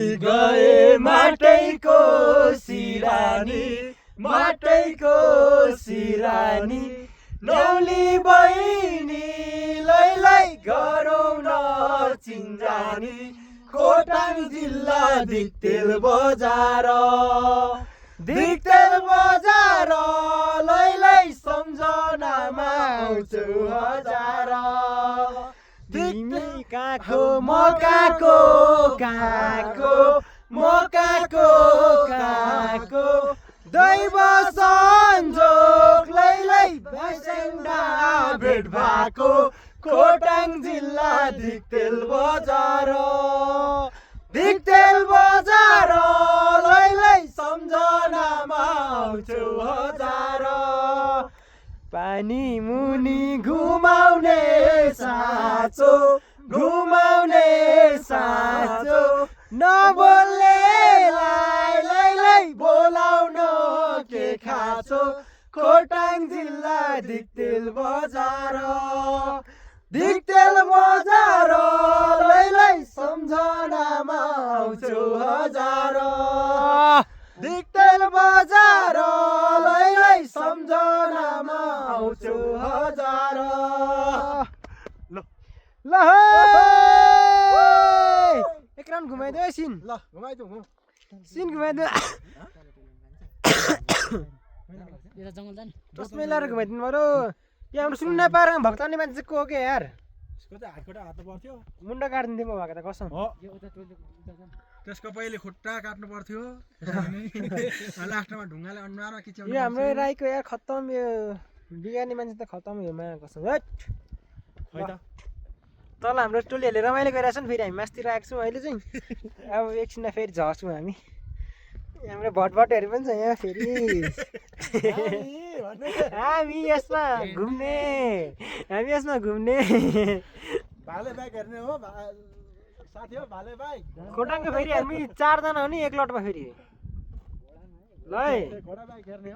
गए माटैको सिरानी माटैको सिरानी नौली बहिनी लै गरौँ न चिन्जानी खोटाङ जिल्ला दिक्तेल बजार लै सम्झनामा आउँछु हजार तिमी काको मकाको दैव संजोग लै भैसेङ्डा भेट भएको खोटाङ जिल्ला दिक्तेल बजार लै सम्झनामा आउँछु हजार पानी मुनि घुमाउने साँचो नबोल्नेलाई लै बोलाउन के खाँचो खोटाङ जिल्ला दिक्तेल बजार लै सम्झनामा आउँछु हजार दिक्तेल बजार लै सम्झनामा आउँछु हजार ल एक राउन्ड घुमाइदियो है सिन ल घुमाइदियो सिन घुमाइदियो दसमै लाएर घुमाइदिनु पर्यो यहाँ हाम्रो सुन्नु नपाएर भक्तानी मान्छे को के यार मुन्डा काटिदिन्थ्यो म भएको त कसम त्यसको पहिले खुट्टा काट्नु पर्थ्यो लास्टमा ढुङ्गाले अनुहारमा किच्याउनु यो हाम्रो राईको यार खत्तम यो बिगार्ने मान्छे त खत्तम यो मा कसम है त तल हाम्रो टोलीहरूले रमाइलो गरिरहेछ नि फेरि हामी मासतिर आएको छौँ अहिले चाहिँ अब एकछिनमा फेरि झर्छौँ हामी हाम्रो भटभटहरू पनि छ यहाँ फेरि हामी यसमा घुम्ने भाले बाइक हेर्ने हो साथी हो भाले बाइक खोटाङको फेरि हामी 4 जना हो नि एक लटमा फेरि ल घोडा बाइक हेर्ने